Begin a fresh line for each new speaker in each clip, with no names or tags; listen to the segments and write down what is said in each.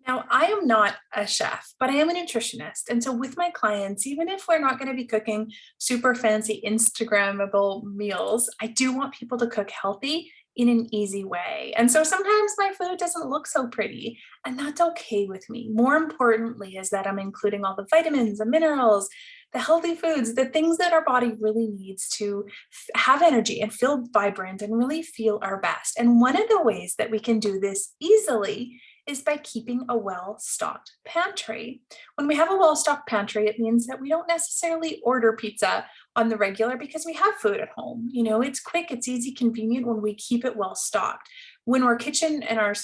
Now, I am not a chef, but I am a nutritionist. And so with my clients, even if we're not going to be cooking super fancy Instagrammable meals, I do want people to cook healthy in an easy way. And so sometimes my food doesn't look so pretty, and that's okay with me. More importantly, is that I'm including all the vitamins, the minerals, the healthy foods, the things that our body really needs to have energy and feel vibrant and really feel our best. And one of the ways that we can do this easily is by keeping a well-stocked pantry. When we have a well-stocked pantry, it means that we don't necessarily order pizza on the regular because we have food at home. It's quick, it's easy, convenient when we keep it well stocked. When our kitchen and our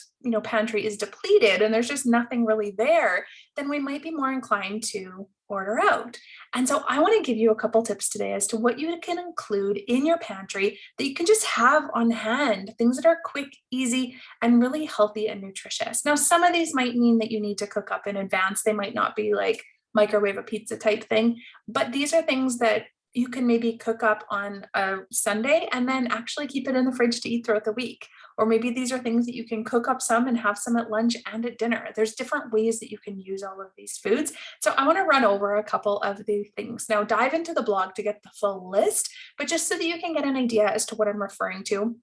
pantry is depleted and there's just nothing really there, then we might be more inclined to order out. And so I want to give you a couple tips today as to what you can include in your pantry that you can just have on hand, things that are quick, easy, and really healthy and nutritious. Now, some of these might mean that you need to cook up in advance. They might not be like microwave a pizza type thing, but these are things that you can maybe cook up on a Sunday and then actually keep it in the fridge to eat throughout the week. Or maybe these are things that you can cook up some and have some at lunch and at dinner. There's different ways that you can use all of these foods. So I want to run over a couple of the things. Now dive into the blog to get the full list, but just so that you can get an idea as to what I'm referring to.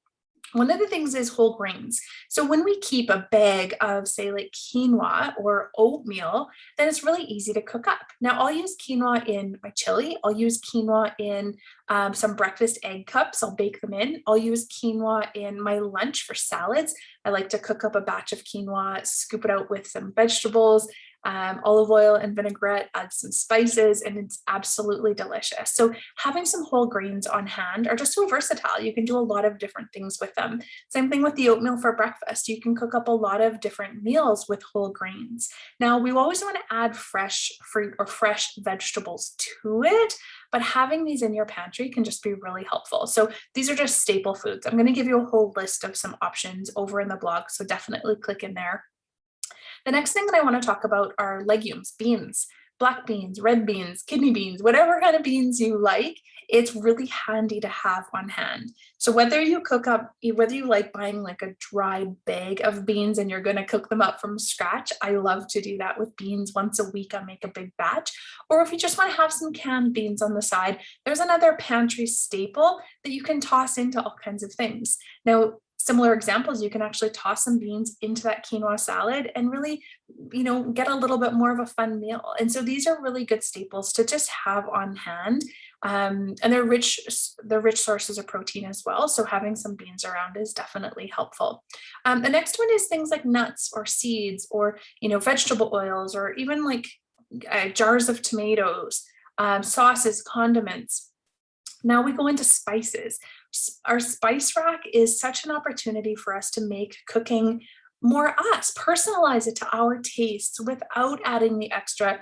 One of the things is whole grains. So when we keep a bag of, say, like quinoa or oatmeal, then it's really easy to cook up. Now, I'll use quinoa in my chili. I'll use quinoa in some breakfast egg cups. I'll bake them in. I'll use quinoa in my lunch for salads. I like to cook up a batch of quinoa, scoop it out with some vegetables, olive oil and vinaigrette, add some spices, and it's absolutely delicious. So having some whole grains on hand are just so versatile. You can do a lot of different things with them. Same thing with the oatmeal for breakfast. You can cook up a lot of different meals with whole grains. Now, we always want to add fresh fruit or fresh vegetables to it, but having these in your pantry can just be really helpful. So these are just staple foods. I'm going to give you a whole list of some options over in the blog, so definitely click in there. The next thing that I want to talk about are legumes, beans, black beans, red beans, kidney beans, whatever kind of beans you like, it's really handy to have on hand. So whether you like buying like a dry bag of beans and you're going to cook them up from scratch, I love to do that with beans once a week. I make a big batch. Or if you just want to have some canned beans on the side, there's another pantry staple that you can toss into all kinds of things. Now, similar examples, you can actually toss some beans into that quinoa salad and really, get a little bit more of a fun meal. And so these are really good staples to just have on hand. And they're rich sources of protein as well. So having some beans around is definitely helpful. The next one is things like nuts or seeds or, vegetable oils, or even like jars of tomatoes, sauces, condiments. Now we go into spices. Our spice rack is such an opportunity for us to make cooking more us, personalize it to our tastes without adding the extra,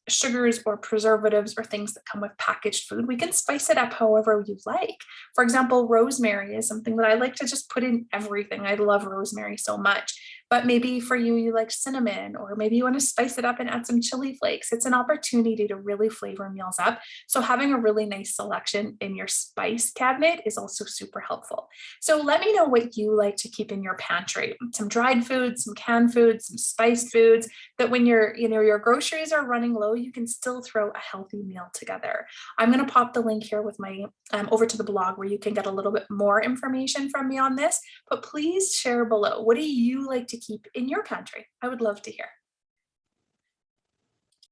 sugars or preservatives or things that come with packaged food. We can spice it up however you like. For example, rosemary is something that I like to just put in everything. I love rosemary so much. But maybe for you, you like cinnamon, or maybe you want to spice it up and add some chili flakes. It's an opportunity to really flavor meals up. So having a really nice selection in your spice cabinet is also super helpful. So let me know what you like to keep in your pantry. Some dried foods, some canned foods, some spiced foods, that when your groceries are running low, you can still throw a healthy meal together. I'm going to pop the link here with my over to the blog where you can get a little bit more information from me on this, but please share below. What do you like to keep in your pantry? I would love to hear.